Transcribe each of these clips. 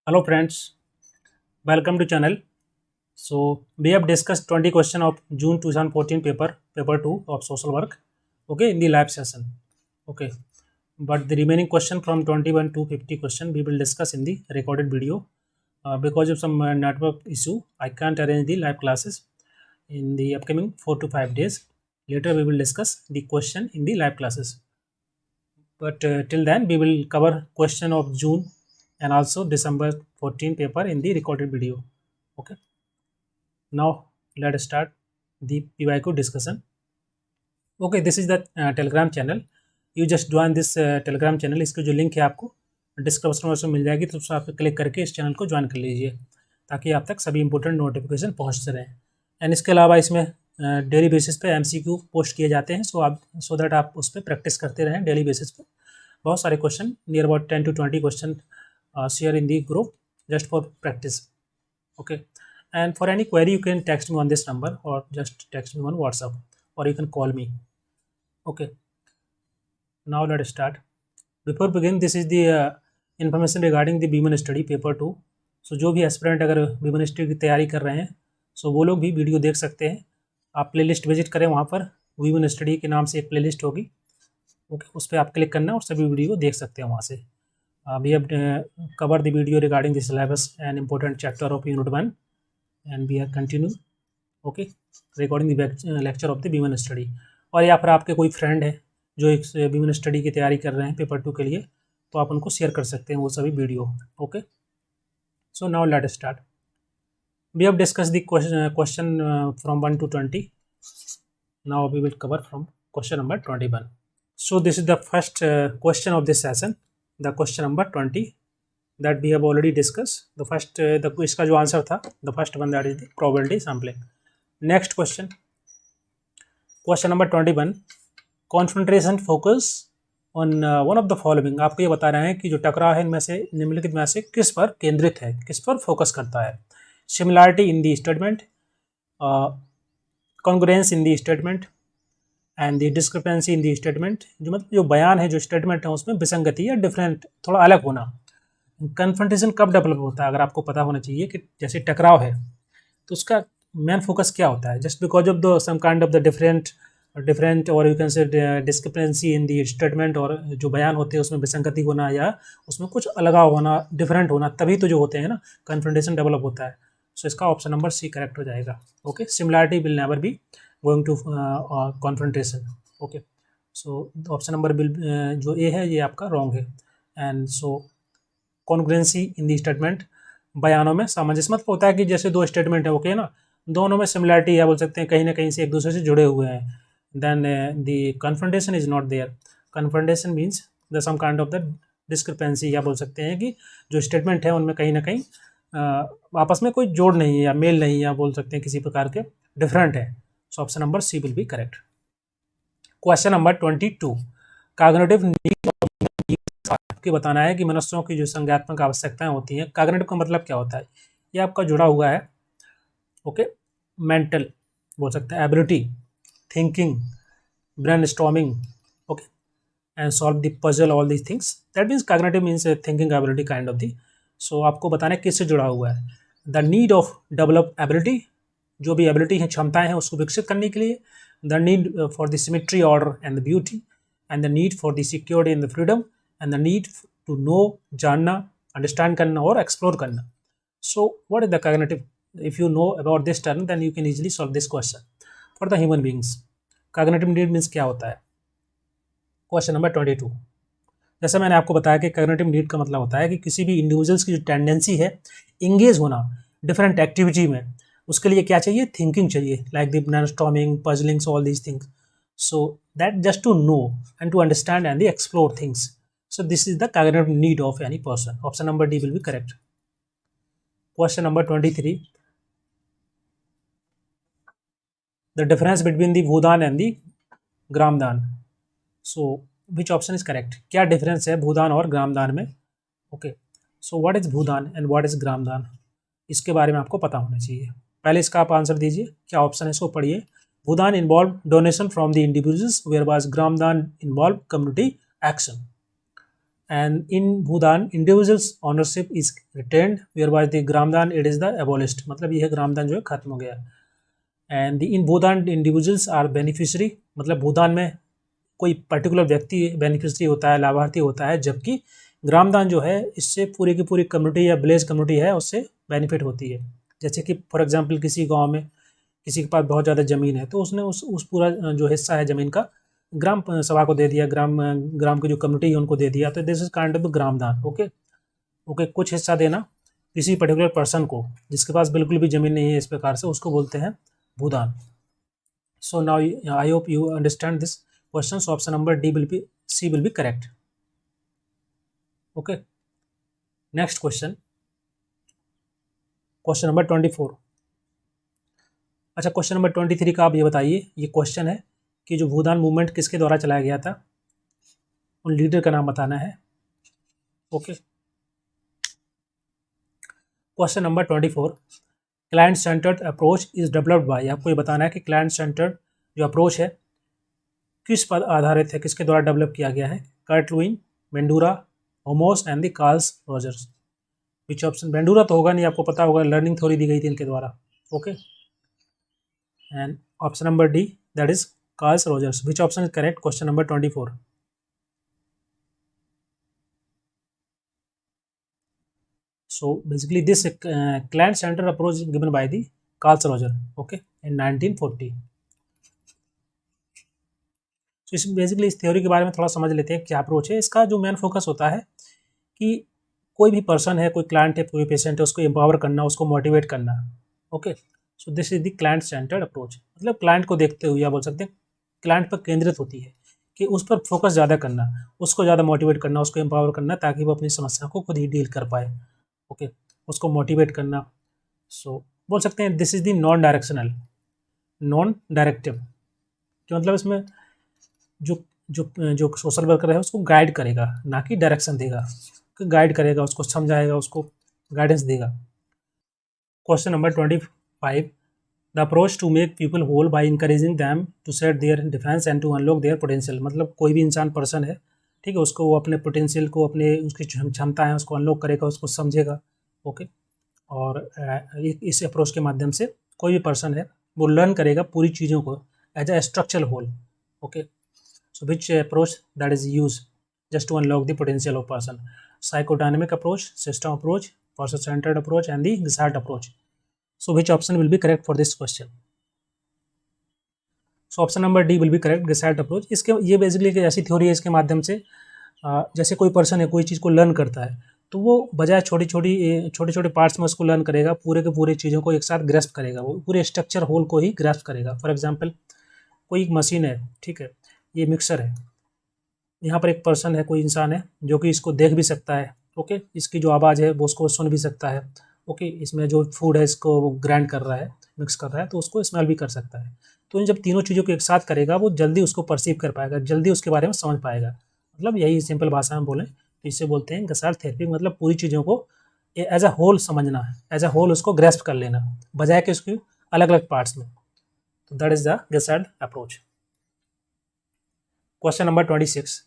Hello friends, welcome to channel. So we have discussed 20 question of June 2014 paper 2 of social work, okay, in the live session, okay. But the remaining question from 21 to 50 question we will discuss in the recorded video. Because of some network issue, I can't arrange the live classes in the upcoming 4 to 5 days. Later we will discuss the question in the live classes. But till then we will cover question of June and also December 14 paper in the recorded video, okay. Now let us start the PYQ discussion. Okay, this is the Telegram channel. You just join this Telegram channel. इसकी जो link है आपको description में मिल जाएगी, तो उस पर आप क्लिक करके इस चैनल को ज्वाइन कर लीजिए ताकि आप तक सभी इंपॉर्टेंट नोटिफिकेशन पहुंचते रहें। एंड इसके अलावा इसमें डेली बेसिस पे MCQ पोस्ट किए जाते हैं, सो दैट आप उस पर प्रैक्टिस करते रहें डेली बेसिस पे। बहुत सारे question, near about 10 to 20 question share in the group just for practice, okay. And for any query you can text me on this number or just text me on WhatsApp or you can call me, okay. Now let's start. Before begin, this is the information regarding the Women Study paper 2. So जो भी aspirant अगर Women Study की तैयारी कर रहे हैं, सो वो लोग भी वीडियो देख सकते हैं। आप प्लेलिस्ट विजिट करें, वहाँ पर Women Study के नाम से एक प्लेलिस्ट होगी, ओके, उस पर आप क्लिक करना और सभी वीडियो देख सकते हैं वहाँ से। We have covered the video regarding the syllabus and important chapter of Unit 1 and we are continue, okay, recording the lecture of the Women Study. और या फिर आपके कोई फ्रेंड है जो एक Women Study की तैयारी कर रहे हैं पेपर 2 के लिए, तो आप उनको शेयर कर सकते हैं वो सभी video, okay. So now let us start. We have discussed the question from 1 to 20. Now we will cover from question number 21. So this is the first question of this session, the question number 20 that we have already discussed. The first इसका जो answer था, the first one, that is the probability sampling. Next question, question number 21. Concentration focus on one of the following. आपको ये बता रहे हैं कि जो टकराव है इनमें से निम्नलिखित में से किस पर केंद्रित है, किस पर फोकस करता है. Similarity in the statement, congruence in the statement and the discrepancy in the statement. जो मतलब जो बयान है, जो स्टेटमेंट है, उसमें विसंगति या डिफरेंट, थोड़ा अलग होना. कन्फ्रंटेशन कब डेवलप होता है, अगर आपको पता होना चाहिए कि जैसे टकराव है तो उसका मेन फोकस क्या होता है. Just because of the some kind of the different और you can say discrepancy in the statement, और जो बयान होते हैं उसमें विसंगति होना या उसमें कुछ अलगाव होना, डिफरेंट होना, तभी तो जो होते हैं ना कन्फ्रंटेशन डेवलप होता है. सो इसका ऑप्शन नंबर सी करेक्ट हो जाएगा, okay. Similarity will never be going to confrontation, okay. So option number जो ए है ये आपका रॉन्ग है. And so congruency in the statement, बयानों में सामंजस्य, मतलब होता है कि जैसे दो स्टेटमेंट है, ओके ना, दोनों में सिमिलैरिटी है, बोल सकते हैं कहीं ना कहीं से एक दूसरे से जुड़े हुए हैं, then the confrontation is not there. Confrontation means the some kind of the discrepancy, या बोल सकते हैं कि जो स्टेटमेंट है उनमें कहीं ना कहीं आपस में कोई जोड़ नहीं है या मेल नहीं है, या बोल सकते हैं किसी प्रकार के डिफरेंट है. So option number C will be correct. Question number 22. Cognitive आपको बताना है कि मनुष्यों की जो संज्ञात्मक आवश्यकताएं होती हैं, कॉग्निटिव का मतलब क्या होता है, ये आपका जुड़ा हुआ है, ओके. मेंटल बोल सकते हैं, ability, thinking, brainstorming, okay, and solve the puzzle, all these things. That means cognitive means thinking ability kind of the. So आपको बताना है किससे जुड़ा हुआ है. The need of develop ability, जो भी एबिलिटी है, क्षमताएं हैं, उसको विकसित करने के लिए. The need for the symmetry, order and the beauty, and the need for the security and the freedom, and the need to know, जानना, अंडरस्टैंड करना और एक्सप्लोर करना. So what is the cognitive? If you know about this term, then you can easily solve this question for the human beings. Cognitive need means क्या होता है. Question number 22. जैसे मैंने आपको बताया कि कॉग्निटिव नीड का मतलब होता है कि किसी भी इंडिविजुअल्स की जो टेंडेंसी है इंगेज होना डिफरेंट एक्टिविटी में, उसके लिए क्या चाहिए, थिंकिंग चाहिए, like the brainstorming, puzzlings, all these things. So that just to know and to understand and explore things. So this is the cognitive need of any person. Option number D will be correct. Question number 23. The difference between the Bhoodan and the Gramdan. So which option is correct? क्या difference है भूदान और ग्रामदान में, okay. So what is Bhoodan and what is Gramdan, इसके बारे में आपको पता होना चाहिए. पहले इसका आप आंसर दीजिए, क्या ऑप्शन है इसको पढ़िए. Bhoodan involve donation from the individuals, whereas Gramdan involve community action. And in Bhoodan individuals ownership is retained whereby the Gramdan it is the abolished, मतलब यह ग्रामदान जो है खत्म हो गया। And in Bhoodan individuals are beneficiary, मतलब भूदान में कोई पर्टिकुलर व्यक्ति बेनिफिशरी होता है, लाभार्थी होता है, जबकि ग्रामदान जो है इससे पूरी की पूरी कम्युनिटी या विलेज कम्युनिटी है उससे बेनिफिट होती है। जैसे कि फॉर एग्जांपल किसी गांव में किसी के पास बहुत ज़्यादा ज़मीन है तो उसने उस पूरा जो हिस्सा है ज़मीन का ग्राम सभा को दे दिया, ग्राम की जो कम्युनिटी है उनको दे दिया, तो this is kind of Gramdan. Okay okay, कुछ हिस्सा देना किसी पर्टिकुलर पर्सन को जिसके पास बिल्कुल भी ज़मीन नहीं है इस प्रकार से, उसको बोलते हैं Bhoodan. So now I hope you understand this question. So option number D will be C will be correct. Okay, next question, question number 24। अच्छा, क्वेश्चन नंबर 23 का आप ये बताइए, ये क्वेश्चन है कि जो भूदान मूवमेंट किसके द्वारा चलाया गया था, उन लीडर का नाम बताना है। Okay, question number 24, client centred approach is developed by, आपको ये बताना है कि क्लाइंट सेंटर्ड जो अप्रोच है किस पर आधारित है, किसके द्वारा डेवलप किया गया है। Kurt Lewin, Bandura, Homans and the Carl's Rogers. Which option, Bandura तो होगा नहीं, आपको पता होगा लर्निंग थ्योरी दी गई थी इनके द्वारा। Okay, and option number D that is Carl's Rogers. Which option is correct, question number 24। So basically this client center approach is given by the Carl Roger, okay, in 1940। तो इस basically इस theory के बारे में थोड़ा समझ लेते हैं क्या अप्रोच है। इसका जो मेन फोकस होता है कि कोई भी पर्सन है, कोई क्लाइंट है, कोई पेशेंट है, उसको एम्पावर करना, उसको मोटिवेट करना। Okay, so this is the client centred approach, मतलब क्लाइंट को देखते हुए या बोल सकते हैं क्लाइंट पर केंद्रित होती है कि उस पर फोकस ज़्यादा करना, उसको ज़्यादा मोटिवेट करना, उसको एम्पावर करना ताकि वो अपनी समस्या को खुद ही डील कर पाए। ओके, उसको मोटिवेट करना। सो बोल सकते हैं this is the non directional, non directive, जो मतलब इसमें जो जो जो सोशल वर्कर है उसको गाइड करेगा, ना कि डायरेक्शन देगा, गाइड करेगा, उसको समझाएगा, उसको गाइडेंस देगा। Question number 25, the approach to make people whole by encouraging them to set their defence and to unlock their potential, मतलब कोई भी इंसान पर्सन है, ठीक है, उसको वो अपने पोटेंशियल को, अपने उसकी क्षमता है उसको अनलॉक करेगा, उसको समझेगा। ओके, और इस अप्रोच के माध्यम से कोई भी पर्सन है वो लर्न करेगा पूरी चीज़ों को as a structural whole. Okay, so which approach that is used just to unlock the potential of person, psychodynamic approach, system approach, person centered approach and the Gestalt approach। so which option will be correct for this question? so option number D will be correct, Gestalt approach। इसके ये basically एक ऐसी theory है इसके माध्यम से जैसे कोई पर्सन है कोई चीज़ को लर्न करता है तो वो बजाय छोटे छोटे पार्ट्स में उसको लर्न करेगा, पूरे के पूरे चीज़ों को एक साथ ग्रेस्प करेगा, वो पूरे स्ट्रक्चर होल को ही ग्रेस्प करेगा। फॉर एग्जांपल कोई एक मशीन है, ठीक है, ये मिक्सर है, यहाँ पर एक पर्सन है, कोई इंसान है जो कि इसको देख भी सकता है। ओके, इसकी जो आवाज़ है वो उसको सुन भी सकता है। ओके, इसमें जो फूड है इसको वो ग्राइंड कर रहा है, मिक्स कर रहा है, तो उसको स्मेल भी कर सकता है। तो इन जब तीनों चीज़ों को एक साथ करेगा वो जल्दी उसको परसीव कर पाएगा, जल्दी उसके बारे में समझ पाएगा। मतलब यही सिंपल भाषा में बोलें तो इसे बोलते हैं गसाल्ट थेरेपी, मतलब पूरी चीज़ों को एज अ होल समझना है, एज अ होल उसको ग्रेस्प कर लेना बजाय कि उसकी अलग अलग पार्ट्स में। तो that is the gestalt approach. Question number 26,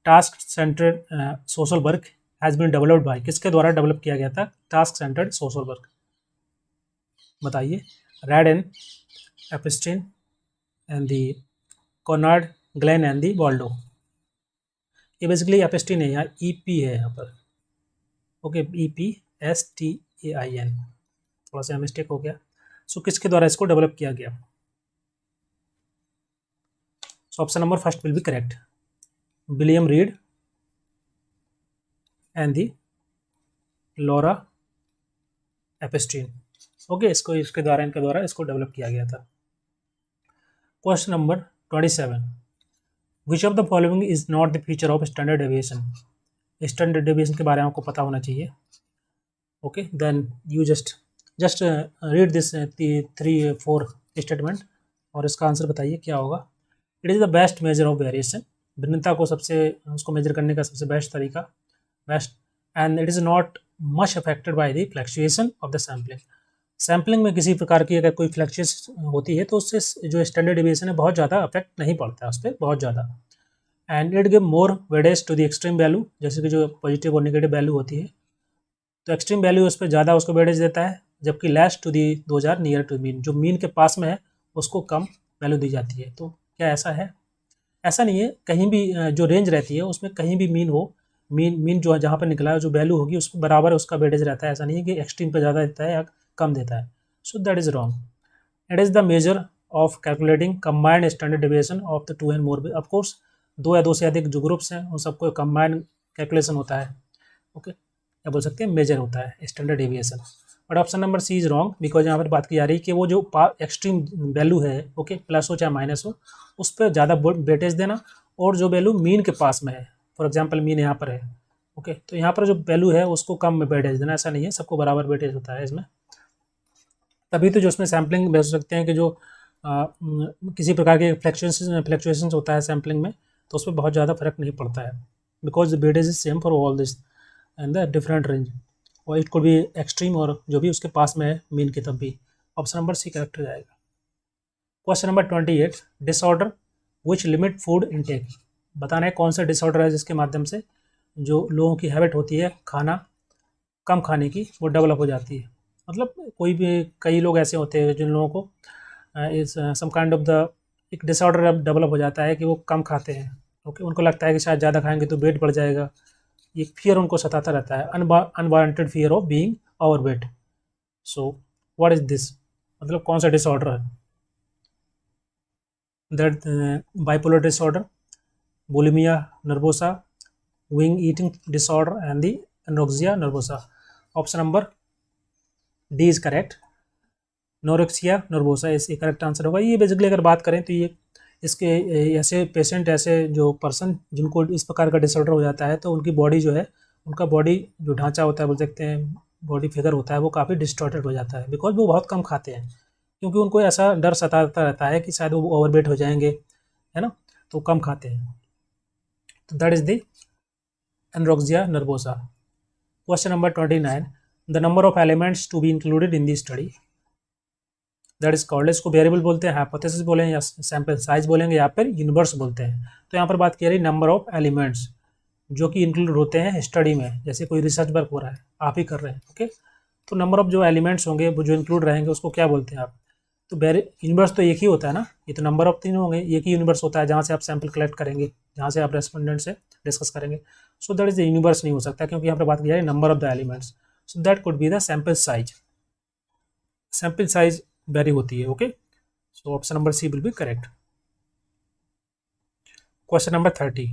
task centred social work has been developed by, किसके द्वारा डेवलप किया गया था टास्क सेंटर्ड सोशल वर्क, बताइए। Reid and Epstein and the Cornard, Glenn and the Baldo. ये basically एपिस्टिन है, यहाँ EP है यहाँ पर। ओके, EPSTAIN, थोड़ा सा मिस्टेक हो गया। सो किसके द्वारा इसको डेवलप किया गया? So option number first will be correct, William Reid and the Laura Epstein. Okay, इसको इनके द्वारा इसको डेवलप किया गया था। Question number 27, which of the following is not the feature of standard deviation. Standard deviation के बारे में आपको पता होना चाहिए। Okay, then you just read this 3-4 statement और इसका आंसर बताइए क्या होगा। It is the best measure of variation, भिन्नता को उसको मेजर करने का सबसे बेस्ट तरीका, best, and it is not much affected by the fluctuation of the sampling. Sampling में किसी प्रकार की अगर कोई फ्लक्चुएशन होती है तो उससे जो स्टैंडर्ड डेविएशन है बहुत ज़्यादा अफेक्ट नहीं पड़ता है उस पर बहुत ज़्यादा। And it give more weightage to the extreme value, जैसे कि जो पॉजिटिव और नेगेटिव वैल्यू होती है तो एक्सट्रीम वैल्यू उस पर ज़्यादा उसको वेटेज देता है, जबकि less to the those are near to mean, जो मीन के पास में है उसको कम वैल्यू दी जाती है। तो क्या ऐसा है? ऐसा नहीं है, कहीं भी जो रेंज रहती है उसमें कहीं भी मीन हो, मीन जो जहाँ पर निकला है जो वैल्यू होगी उसको बराबर उसका वेटेज रहता है। ऐसा नहीं है कि एक्सट्रीम पे ज़्यादा देता है या कम देता है। So that is wrong. It is the measure of calculating combined standard deviation of the two and more, of course दो या दो से अधिक जो ग्रुप्स हैं उन सबको कंबाइंड कैलकुलेशन होता है। ओके, या बोल सकते हैं मेजर होता है standard deviation. But option number C is wrong, because यहाँ पर बात की जा रही है कि वो जो एक्सट्रीम वैल्यू है, ओके, प्लस हो चाहे माइनस हो, उस पर ज़्यादा वेटेज देना, और जो वैल्यू मीन के पास में है, फॉर एग्जांपल मीन यहाँ पर है, ओके, तो यहाँ पर जो वैल्यू है उसको कम में वेटेज देना। ऐसा नहीं है, सबको बराबर वेटेज होता है इसमें। तभी तो जो उसमें सैम्पलिंग बेच सकते हैं कि जो किसी प्रकार के फ्लैक्चुएशंस होता है सैम्पलिंग में, तो उसमें बहुत ज़्यादा फर्क नहीं पड़ता है, because the weightage is same for all this and the different range, और इट कुड भी एक्सट्रीम और जो भी उसके पास में है मीन के, तब भी ऑप्शन नंबर सी करेक्ट हो जाएगा। Question number 28, disorder which limit food intake. बताना है कौन सा डिसऑर्डर है जिसके माध्यम से जो लोगों की हैबिट होती है खाना कम खाने की, वो डेवलप हो जाती है। मतलब कोई भी, कई लोग ऐसे होते हैं जिन लोगों को इस सम काइंड ऑफ द एक डिसऑर्डर डेवलप हो जाता है कि वो कम खाते हैं। ओके, उनको लगता है कि शायद ज़्यादा खाएंगे तो वेट बढ़ जाएगा, ये फियर उनको सताता रहता है, unwanted fear of being overweight. So what is this, मतलब कौन सा डिसऑर्डर है? That bipolar disorder, bulimia nervosa, विंग eating disorder and the anorexia nervosa. Option number D is correct, anorexia nervosa इसका करेक्ट आंसर होगा। ये बेसिकली अगर बात करें तो ये इसके ऐसे पेशेंट, ऐसे जो पर्सन जिनको इस प्रकार का डिसऑर्डर हो जाता है, तो उनकी बॉडी जो है, उनका बॉडी जो ढांचा होता है, बोल सकते हैं बॉडी फिगर होता है, वो काफ़ी डिस्टॉर्टेड हो जाता है, बिकॉज वो बहुत कम खाते हैं, क्योंकि उनको ऐसा डर सताता रहता है कि शायद वो ओवरवेट हो जाएंगे, है ना, तो कम खाते हैं। तो that is the anorexia nervosa. Question number 29, the number of elements to be included in the study, that is called, इसको वेरिएबल बोलते हैं, हाइपोथेसिस बोलेंगे या सैंपल साइज बोलेंगे या फिर यूनिवर्स बोलते हैं। तो यहाँ पर बात की रही नंबर ऑफ एलिमेंट्स जो कि इंक्लूड होते हैं स्टडी में, जैसे कोई रिसर्च वर्क हो रहा है, आप ही कर रहे हैं, ओके, तो नंबर ऑफ जो एलिमेंट्स होंगे वो जो इंक्लूड रहेंगे उसको क्या बोलते हैं आप? तो यूनिवर्स तो एक ही होता है ना, ये तो नंबर ऑफ 3 होंगे, एक ही यूनिवर्स होता है जहाँ से आप सैंपल कलेक्ट करेंगे, जहाँ से आप रेस्पोंडेंट से डिस्कस करेंगे। So that is the universe नहीं हो सकता, क्योंकि यहाँ पर बात की जाए number of the elements. So that could be the sample size, sample size vary होती है, ओके। So option number C will be correct. Question number 30,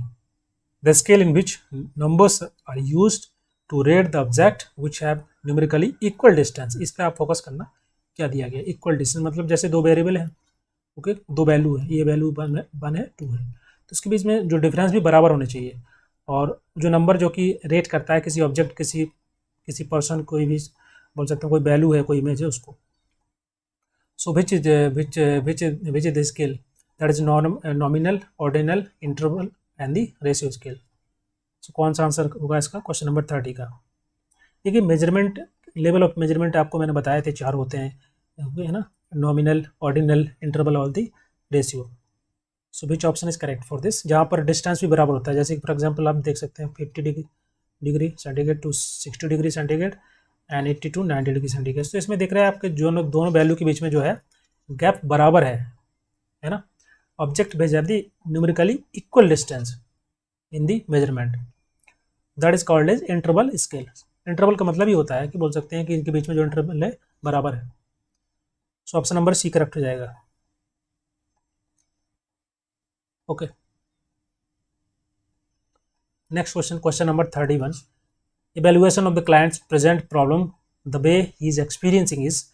the scale in which numbers are used to rate the object which have numerically equal distance, इस पे आप focus करना। क्या दिया गया? इक्वल डिस्टेंस, मतलब जैसे दो वेरिएबल है, ओके, दो वैल्यू है, ये वैल्यू 1 है 2 है, तो इसके बीच में जो डिफरेंस भी बराबर होने चाहिए, और जो नंबर जो कि रेट करता है किसी ऑब्जेक्ट, किसी पर्सन, कोई भी बोल सकते हैं, कोई वैल्यू है, कोई इमेज है उसको। So which is the scale, that is nominal, ordinal, interval and the ratio scale. सो कौन सा आंसर होगा इसका क्वेश्चन नंबर 30 का? देखिए मेजरमेंट, लेवल ऑफ मेजरमेंट आपको मैंने बताए थे 4 होते हैं, है ना, नॉमिनल, ऑर्डिनल, इंटरवल और दी ratio. So which option is correct for this, जहाँ पर डिस्टेंस भी बराबर होता है, जैसे फॉर एग्जांपल आप देख सकते हैं 50 degree centigrade to 60 degree centigrade and 80 to 90 degree centigrade. तो इसमें देख रहे हैं आपके जो दोनों वैल्यू के बीच में जो है गैप बराबर है ना। ऑब्जेक्ट भेजा the numerically equal distance in the measurement, that is called as interval scale. Interval का मतलब ही होता है कि बोल सकते हैं कि इनके बीच में जो इंटरवल है बराबर है। So option number C correct हो जाएगा, okay. Next question, question number 31, evaluation of the client's present problem the way he is experiencing is,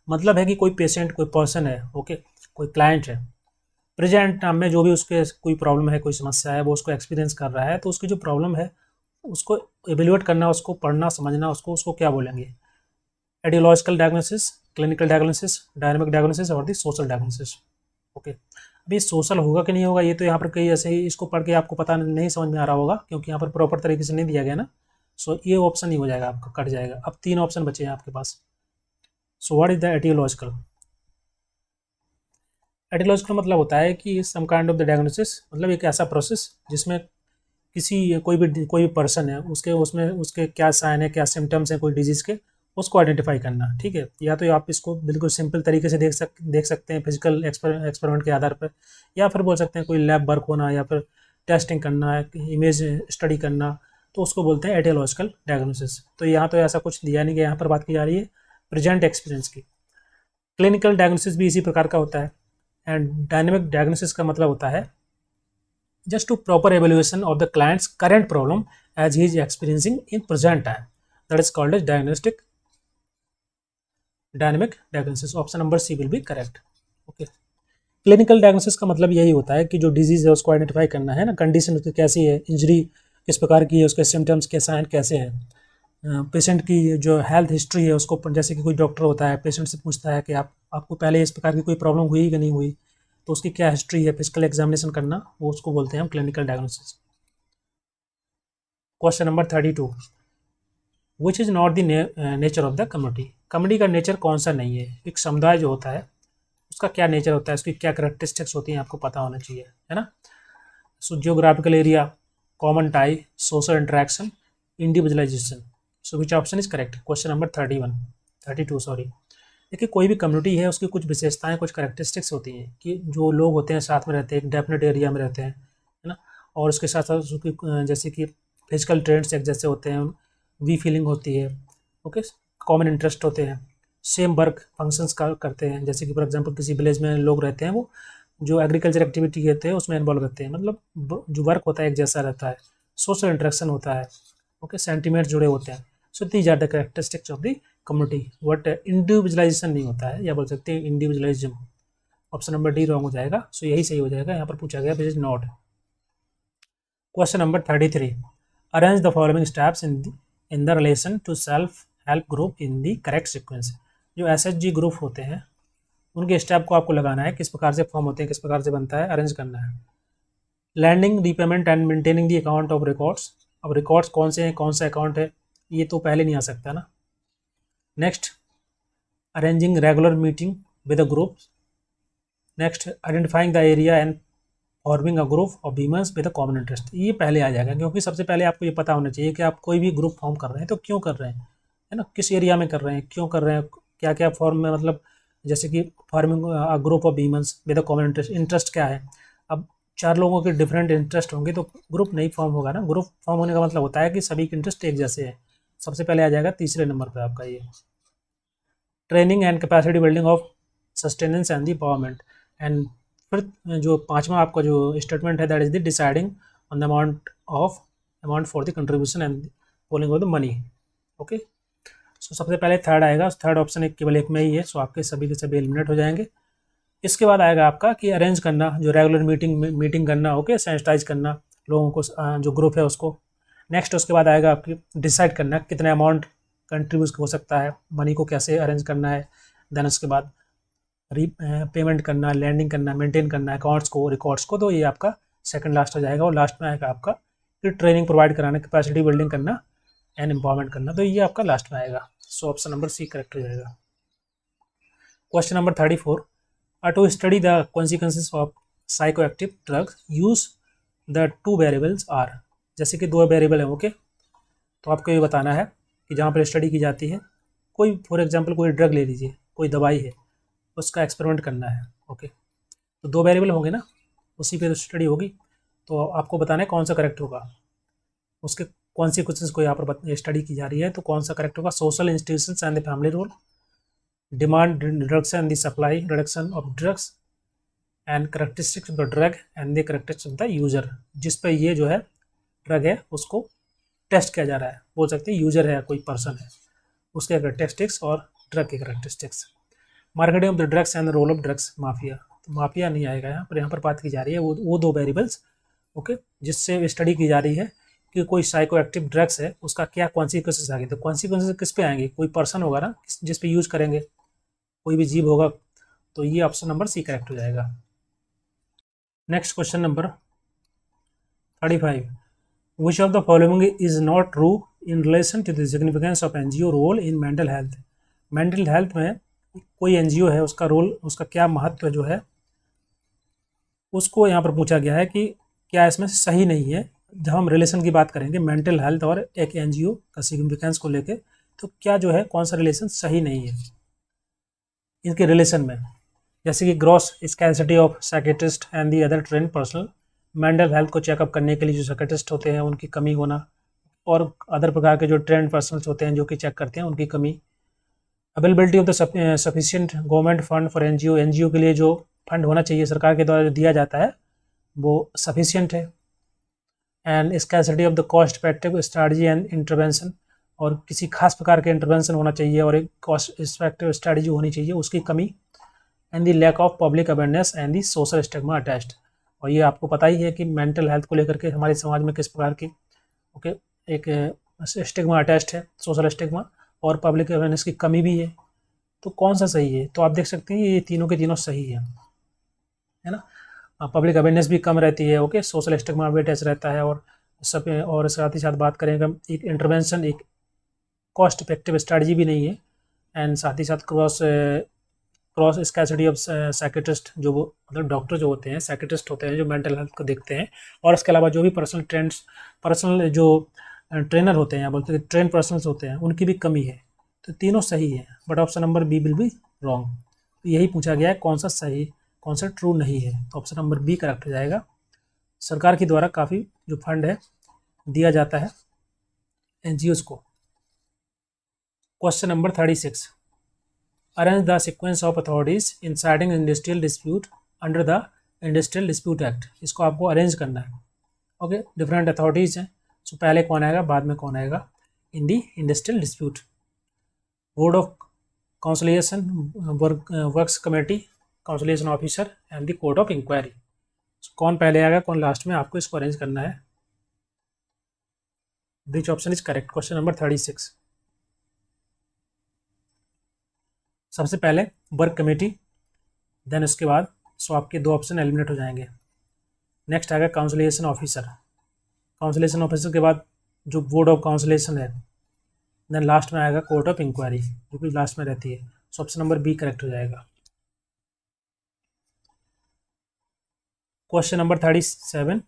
मतलब है कि कोई पेशेंट, कोई पर्सन है, ओके, कोई क्लाइंट है, प्रेजेंट टाइम में जो भी उसके कोई प्रॉब्लम है, कोई समस्या है, वो उसको एक्सपीरियंस कर रहा है, तो उसकी जो प्रॉब्लम है उसको एवेल्युएट करना, उसको पढ़ना समझना, उसको क्या बोलेंगे? Etiological diagnosis, clinical diagnosis, dynamic diagnosis और दी सोशल डायग्नोसिस, ओके। अभी सोशल होगा कि नहीं होगा ये तो यहाँ पर कहीं ऐसे ही इसको पढ़ के आपको पता नहीं समझ में आ रहा होगा, क्योंकि यहाँ पर प्रॉपर तरीके से नहीं दिया गया ना। सो ये ऑप्शन ही हो जाएगा आपका, कट जाएगा। अब 3 ऑप्शन बचे हैं आपके पास। So what is the etiological? Etiological मतलब होता है कि some kind of the diagnosis, मतलब एक ऐसा प्रोसेस जिसमें किसी कोई भी पर्सन है, उसमें उसके क्या साइन है, क्या सिम्टम्स हैं कोई डिजीज़ के, उसको आइडेंटिफाई करना। ठीक है, या तो आप इसको बिल्कुल सिंपल तरीके से देख सकते हैं फिजिकल एक्सपेरिमेंट के आधार पर, या फिर बोल सकते हैं कोई लैब वर्क होना, या फिर टेस्टिंग करना, इमेज स्टडी करना, तो उसको बोलते हैं एटियोलॉजिकल डायग्नोसिस। तो यहाँ तो ऐसा कुछ दिया नहीं गया, यहाँ पर बात की जा रही है प्रेजेंट एक्सपीरियंस की। क्लिनिकल डायग्नोसिस भी इसी प्रकार का होता है। एंड डायनेमिक डायग्नोसिस का मतलब होता है just to proper evaluation of the client's current problem as he is experiencing in present time, that is called as dynamic diagnosis. Option number C will be correct. Okay. Clinical diagnosis का मतलब यही होता है कि जो disease है उसको identify करना है ना, कंडीशन उसकी कैसी है, इंजरी किस प्रकार की है, उसके सिम्टम्स के साइन कैसे हैं, पेशेंट की जो हेल्थ हिस्ट्री है उसको, जैसे कि कोई डॉक्टर होता है पेशेंट से पूछता है कि आपको पहले इस प्रकार की कोई प्रॉब्लम हुई कि नहीं हुई, तो उसकी क्या हिस्ट्री है, फिजिकल एग्जामिनेशन करना, वो उसको बोलते हैं हम clinical diagnosis. Question number 32, which is not the nature of the community. Community का नेचर कौन सा नहीं है, एक समुदाय जो होता है उसका क्या नेचर होता है, उसकी क्या करेक्टरिस्टिक्स होती हैं, आपको पता होना चाहिए, है ना। So geographical area, common tie, social interaction, individualization. So which option is correct. Question number 32 sorry. देखिए कोई भी कम्युनिटी है उसकी कुछ विशेषताएं, कुछ करेक्टरिस्टिक्स होती हैं कि जो लोग होते हैं साथ में रहते हैं, एक डेफिनेट एरिया में रहते हैं, है ना। और उसके साथ साथ उसकी जैसे कि फिजिकल ट्रेंड्स एक जैसे होते हैं, वी फीलिंग होती है, ओके, कॉमन इंटरेस्ट होते हैं, सेम वर्क फंक्शंस करते हैं, जैसे कि फॉर एग्जांपल किसी विलेज में लोग रहते हैं, वो जो एग्रीकल्चर एक्टिविटी कहते हैं उसमें इन्वॉल्व रहते हैं, मतलब जो वर्क होता है एक जैसा रहता है, सोशल इंटरेक्शन होता है, ओके, सेंटीमेंट्स जुड़े होते हैं। So these are the characteristics of the community. But individualization नहीं होता है, या बोल सकते हैं individualism. Option number D wrong हो जाएगा। सो यही सही हो जाएगा, यहाँ पर पूछा गया which is not. Question number 33, arrange the following steps in the relation to self help group in the correct sequence. जो एसएचजी ग्रुप होते हैं उनके स्टेप को आपको लगाना है, किस प्रकार से फॉर्म होते हैं, किस प्रकार से बनता है, अरेंज करना है। Lending, repayment and maintaining the account of records. अब रिकॉर्ड्स कौन से हैं, कौन सा अकाउंट है, ये तो पहले नहीं आ सकता ना। Next, arranging regular meeting with a group. Next, identifying the area and forming a group of बीमर्स with a common interest. ये पहले आ जाएगा, क्योंकि सबसे पहले आपको ये पता होना चाहिए कि आप कोई भी ग्रुप फॉर्म कर रहे हैं तो क्यों कर रहे हैं, है ना, किस एरिया में कर रहे हैं, क्यों कर रहे हैं, क्या क्या फॉर्म में, मतलब जैसे कि forming a group of बीमर्स with a common interest, interest क्या है। अब 4 लोगों के डिफरेंट इंटरेस्ट होंगे तो ग्रुप नहीं फॉर्म होगा ना। ग्रुप फॉर्म होने का मतलब होता है कि सभी के इंटरेस्ट एक जैसे हैं। सबसे पहले आ जाएगा तीसरे नंबर पर आपका ये। Training and capacity building of sustenance and the empowerment. And फिर जो पांचवा आपका जो स्टेटमेंट है, that is the deciding on the amount for the contribution and pooling of the money. Okay, so सबसे पहले थर्ड आएगा। थर्ड ऑप्शन एक केवल एक में ही है, सो आपके सभी के सभी एलिमिनेट हो जाएंगे। इसके बाद आएगा आपका कि अरेंज करना, जो रेगुलर मीटिंग करना, ओके, सेंसिटाइज करना लोगों को, जो ग्रुप है उसको। नेक्स्ट उसके बाद आएगा आपकी डिसाइड करना कितना अमाउंट कंट्रीब्यूट हो सकता है, मनी को कैसे अरेंज करना है। देन उसके बाद पेमेंट करना, लैंडिंग करना, मेंटेन करना अकाउंट्स को, रिकॉर्ड्स को। तो ये आपका सेकंड लास्ट हो जाएगा। और लास्ट में आएगा आपका फिर ट्रेनिंग प्रोवाइड कराना, कैपेसिटी बिल्डिंग करना एंड एम्पावरमेंट करना। तो ये आपका लास्ट में आएगा। So option number C correct हो जाएगा। Question number 34, to study the consequences of psychoactive drugs use the two variables are। जैसे कि दो वेरिएबल है, ओके, तो आपको ये बताना है कि जहाँ पर स्टडी की जाती है, कोई फॉर एग्जांपल कोई ड्रग ले लीजिए, कोई दवाई है, उसका एक्सपेरिमेंट करना है, ओके, तो दो वेरिएबल होंगे ना, उसी पे स्टडी होगी। तो आपको बताना है कौन सा करेक्ट होगा, उसके कॉन्सिक्वेंसेस को यहाँ पर स्टडी की जा रही है, तो कौन सा करेक्ट होगा। Social institutions and the family role, demand reduction, the supply reduction of drugs, and characteristics of the drug and the characteristics of the user. जिस पर ये जो है ड्रग है उसको टेस्ट किया जा रहा है, बोल सकते हैं यूजर है, कोई पर्सन है, उसके करेक्टरिस्टिक्स और ड्रग के characteristics. Marketing of the drugs and role of drugs mafia. तो माफिया नहीं आएगा यहाँ पर बात की जा रही है वो दो वेरिएबल्स, ओके, जिससे स्टडी की जा रही है कि कोई साइको एक्टिव ड्रग्स है उसका क्या कॉन्सिक्वेंसेस आएंगे। तो कॉन्सिक्वेंसेस किस पे आएंगे, कोई पर्सन होगा ना जिस पे यूज करेंगे, कोई भी जीव होगा। तो ये ऑप्शन नंबर सी करेक्ट हो जाएगा। Next question number 35, which of the following is not true in relation to the significance of NGO role in mental health. Mental health में कोई एनजीओ है, उसका रोल, उसका क्या महत्व जो है उसको यहाँ पर पूछा गया है कि क्या इसमें सही नहीं है। जब हम रिलेशन की बात करेंगे मेंटल हेल्थ और एक एनजीओ का सिग्निफिकेंस को लेके, तो क्या जो है कौन सा रिलेशन सही नहीं है इनके रिलेशन में। जैसे कि gross scarcity of psychiatrist and the other train personal, mental health को चेकअप करने के लिए जो साइकेट्रिस्ट होते हैं उनकी कमी होना, और अदर प्रकार के जो ट्रेंड पर्सनल्स होते हैं जो कि चेक करते हैं उनकी कमी। Availability of the sufficient government fund for NGO, NGO के लिए जो फंड होना चाहिए सरकार के द्वारा जो दिया जाता है वो सफिशिएंट है। And scarcity of the cost effective strategy and intervention, और किसी खास प्रकार के इंटरवेंशन होना चाहिए और एक कॉस्ट इफेक्टिव स्ट्रैटेजी होनी चाहिए, उसकी कमी। And the lack of public awareness and the social stigma attached, और ये आपको पता ही है कि मेंटल हेल्थ को लेकर के हमारे समाज में किस प्रकार की ओके एक स्टिग्मा अटैच्ड है, सोशल स्टिग्मा, और पब्लिक अवेयरनेस की कमी भी है। तो कौन सा सही है? तो आप देख सकते हैं ये तीनों के तीनों सही है ना। पब्लिक अवेयरनेस भी कम रहती है, ओके, सोशल स्टिग्मा भी अटैच रहता है, और सब, और साथ ही साथ बात करें हम एक इंटरवेंशन, एक कॉस्ट इफेक्टिव स्ट्रैटेजी भी नहीं है। एंड साथ ही साथ क्रॉस स्कैसिटी ऑफ साइकेट्रिस्ट, जो वो मतलब डॉक्टर जो होते हैं, साइकेट्रिस्ट होते हैं जो मेंटल हेल्थ को देखते हैं, और इसके अलावा जो भी पर्सनल जो ट्रेनर होते हैं या बोलते हैं ट्रेन पर्सनल्स होते हैं उनकी भी कमी है। तो तीनों सही है, but option number B will be wrong. तो यही पूछा गया है कौन सा सही, कौन सा ट्रू नहीं है, तो ऑप्शन नंबर बी करेक्ट हो जाएगा। सरकार के द्वारा काफ़ी जो फंड है दिया जाता है एनजीओज को। Question number 36, arrange the sequence of authorities in siding industrial dispute under the industrial dispute act. इसको आपको अरेंज करना है, ओके। डिफरेंट अथॉरिटीज़ हैं, सो पहले कौन आएगा बाद में कौन आएगा। In the industrial dispute, board of conciliation, works committee, conciliation officer and the court of inquiry. कौन पहले आएगा कौन लास्ट में, आपको इसको अरेंज करना है। विच option is correct? Question number 36, सबसे पहले वर्क कमेटी, देन उसके बाद सो आपके दो ऑप्शन एलिमिनेट हो जाएंगे। नेक्स्ट आएगा काउंसिलिएशन ऑफिसर, काउंसिलेशन ऑफिसर के बाद जो बोर्ड ऑफ काउंसिलेशन है, देन लास्ट में आएगा कोर्ट ऑफ इंक्वायरी जो कि लास्ट में रहती है। So option number B correct हो जाएगा। Question number 37,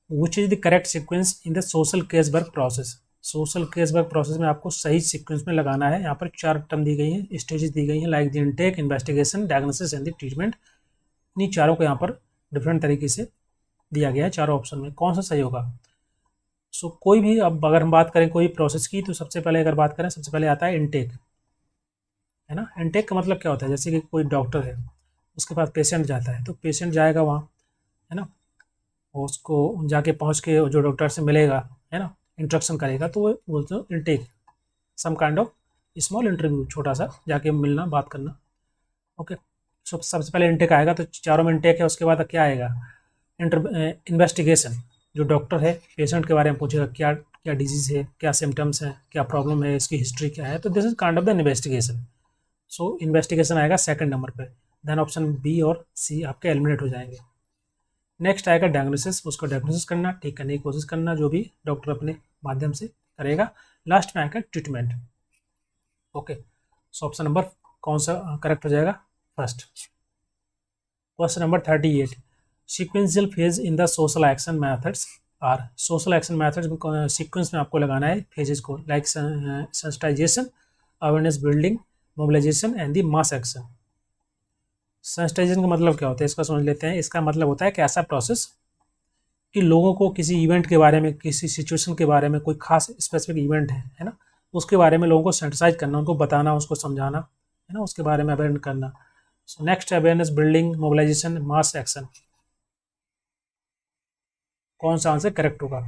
which is the correct sequence in the social case work process. Social case work process में आपको सही सीक्वेंस में लगाना है। यहाँ पर 4 टर्म दी गई हैं, स्टेजेस दी गई हैं, like the intake, investigation, diagnosis and the treatment. इन्हीं चारों को यहाँ पर डिफरेंट तरीके से दिया गया है चारों ऑप्शन में। कौन सा सही होगा? सो कोई भी, अब अगर हम बात करें कोई प्रोसेस की, तो सबसे पहले अगर बात करें सबसे पहले आता है इनटेक, है ना। इनटेक का मतलब क्या होता है? जैसे कि कोई डॉक्टर है, उसके पास पेशेंट जाता है, तो पेशेंट जाएगा वहाँ, है ना, उसको जाके पहुँच के जो डॉक्टर से मिलेगा, है ना, इंट्रक्शन करेगा, तो वो बोलते हैं intake, some kind of small interview, छोटा सा जाके मिलना, बात करना, ओके। सो सबसे पहले इनटेक आएगा, तो चारों में इनटेक है। उसके बाद क्या आएगा? इन्वेस्टिगेशन, जो डॉक्टर है पेशेंट के बारे में पूछेगा, क्या क्या डिजीज़ है, क्या सिम्टम्स है, क्या प्रॉब्लम है, इसकी हिस्ट्री क्या है, तो this is kind of the investigation. So investigation आएगा सेकंड नंबर पे, देन ऑप्शन बी और सी आपके एलिमिनेट हो जाएंगे। नेक्स्ट आएगा डायग्नोसिस, उसको डायग्नोसिस करना, ठीक करने की कोशिश करना, जो भी डॉक्टर अपने माध्यम से करेगा। लास्ट में आएगा treatment, okay. So option number कौन सा करेक्ट हो जाएगा? First. Question number 38, sequential phase in the social action methods are. Social action methods में सीक्वेंस में आपको लगाना है फेजेस को, like sensitization, awareness building, mobilization and the mass action. Sensitization का मतलब क्या होता है इसका समझ लेते हैं। इसका मतलब होता है कि ऐसा प्रोसेस कि लोगों को किसी इवेंट के बारे में, किसी सिचुएशन के बारे में, कोई खास स्पेसिफिक इवेंट है ना, उसके बारे में लोगों को सेंसिटाइज करना, उनको बताना, उसको समझाना, है ना, उसके बारे में अवेयर करना। So next awareness building, mobilization, mass action. कौन सा आंसर करेक्ट होगा?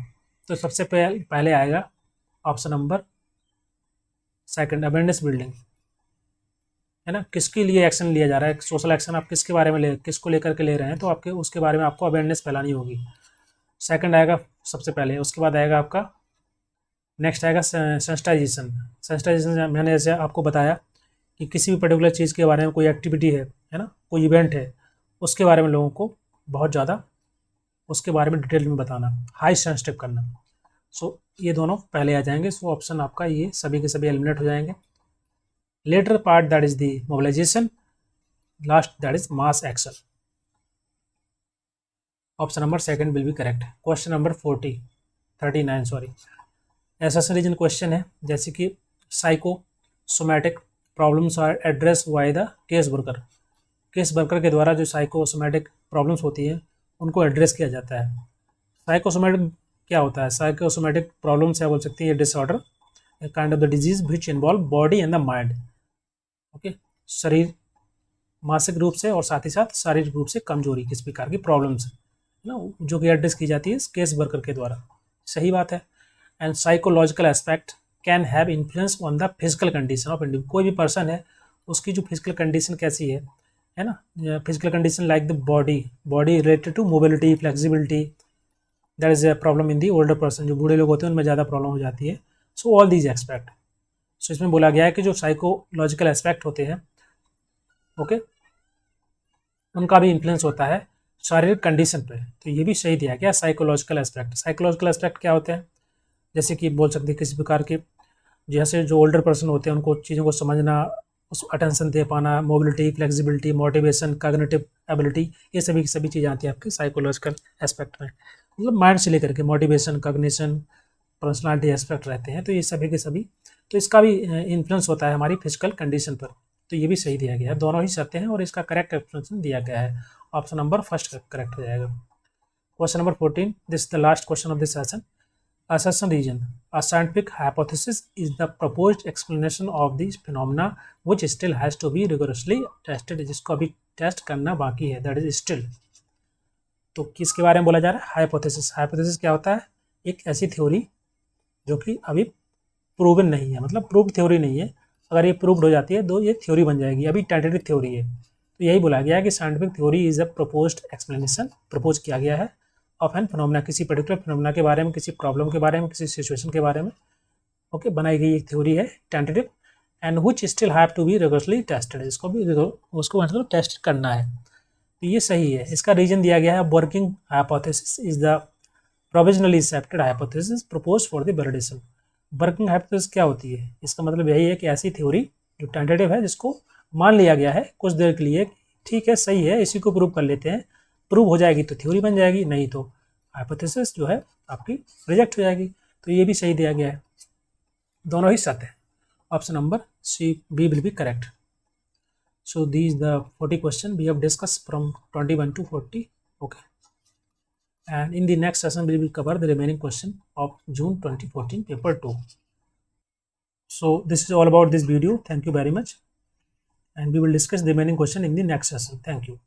तो सबसे पहले आएगा option number second, awareness building, है ना। किसके लिए एक्शन लिया जा रहा है? सोशल एक्शन आप किसके बारे में किसको लेकर के ले रहे हैं, तो आपके उसके बारे में आपको अवेयरनेस फैलानी होगी। सेकंड आएगा सबसे पहले, उसके बाद आएगा आपका नेक्स्ट आएगा सेंसिटाइजेशन। सेंसिटाइजेशन मैंने जैसे आपको बताया कि किसी भी पर्टिकुलर चीज़ के बारे में, कोई एक्टिविटी है ना, कोई इवेंट है, उसके बारे में लोगों को बहुत ज़्यादा उसके बारे में डिटेल में बताना, हाई सेंसिटिव करना। सो ये दोनों पहले आ जाएंगे। सो ऑप्शन आपका ये सभी के सभी एलिमिनेट हो जाएंगे। Latter part that is the mobilization, last that is mass action. Option number second will be correct. Question number 39 sorry, assertion reason question है, जैसे कि psychosomatic problems are address by the case worker. Case worker के द्वारा जो psychosomatic problems होती हैं उनको address किया जाता है। साइकोसोमैटिक क्या होता है? साइकोसोमैटिक प्रॉब्लम्स है बोल सकते हैं ये disorder, kind of the disease which involve body and the mind. Okay, शरीर मानसिक रूप से और साथ ही साथ शारीरिक रूप से कमजोरी, किस प्रकार की प्रॉब्लम्स है ना, जो कि एड्रेस की जाती है केस वर्कर के द्वारा। सही बात है। And psychological aspect can have influence on the physical condition of individual. कोई भी पर्सन है उसकी जो फिजिकल कंडीशन कैसी है ना, physical condition like the body related to mobility, flexibility, that is a problem in the older person. जो बूढ़े लोग होते हैं उनमें ज़्यादा प्रॉब्लम हो जाती है। सो ऑल दीज एक्सपेक्ट, सो इसमें बोला गया है कि जो साइकोलॉजिकल एस्पेक्ट होते हैं, ओके, उनका भी इन्फ्लुएंस होता है शारीरिक कंडीशन पे। तो ये भी सही दिया गया साइकोलॉजिकल एस्पेक्ट। साइकोलॉजिकल एस्पेक्ट क्या होते हैं? जैसे कि बोल सकते हैं किसी प्रकार के, जैसे जो ओल्डर पर्सन होते हैं उनको चीज़ों को समझना, उस अटेंशन दे पाना, mobility, flexibility, motivation, cognitive ability, ये सभी की सभी चीज़ें आती है आपके साइकोलॉजिकल एस्पेक्ट में। मतलब माइंड से लेकर के मोटिवेशन, कॉग्निशन, पर्सनालिटी एस्पेक्ट रहते हैं, तो ये सभी के सभी, तो इसका भी इन्फ्लुएंस होता है हमारी फिजिकल कंडीशन पर। तो ये भी सही दिया गया है, दोनों ही शर्तें हैं और इसका करेक्ट एक्सप्लेनेशन दिया गया है। ऑप्शन नंबर फर्स्ट करेक्ट हो जाएगा। Question number 14, this is the last question of this session. Assertion region. A scientific hypothesis is the proposed explanation of these phenomena which still has to be rigorously tested. जिसको अभी test करना बाकी है, that is still। तो किसके बारे में बोला जा रहा है? हाइपोथेसिस। हाइपोथेसिस क्या होता है? एक ऐसी थ्योरी जो कि अभी प्रूवन नहीं है, मतलब प्रूव्ड थ्योरी नहीं है। अगर ये प्रूव्ड हो जाती है तो ये थ्योरी बन जाएगी, अभी टेंटेटिव थ्योरी है। तो यही बोला गया है कि scientific theory is a proposed explanation, propose किया गया है ऑफ एन फिनोमेना, किसी पर्टिकुलर फिनोमेना के बारे में, किसी प्रॉब्लम के बारे में, किसी सिचुएशन के बारे में, ओके, बनाई गई एक थ्योरी है tentative, and which still have to be rigorously tested. इसको भी उसको मतलब टेस्ट करना है। तो ये सही है। इसका रीजन दिया गया है, working hypothesis is the provisionally accepted hypothesis proposed for the validation. Working hypothesis क्या होती है? इसका मतलब यही है कि ऐसी थ्योरी जो टेंटेटिव है, जिसको मान लिया गया है कुछ देर के लिए, ठीक है, सही है, इसी को प्रूव कर लेते हैं, प्रूव हो जाएगी तो थ्योरी बन जाएगी, नहीं तो हाइपोथेसिस जो है आपकी रिजेक्ट हो जाएगी। तो ये भी सही दिया गया है, दोनों ही सत्य है। Option number C, B will be correct. So these the 40 question we have discuss from 21 to 40, okay, and in the next session we will cover the remaining question of June 2014 paper 2. So this is all about this video. Thank you very much, and we will discuss the remaining question in the next session. Thank you.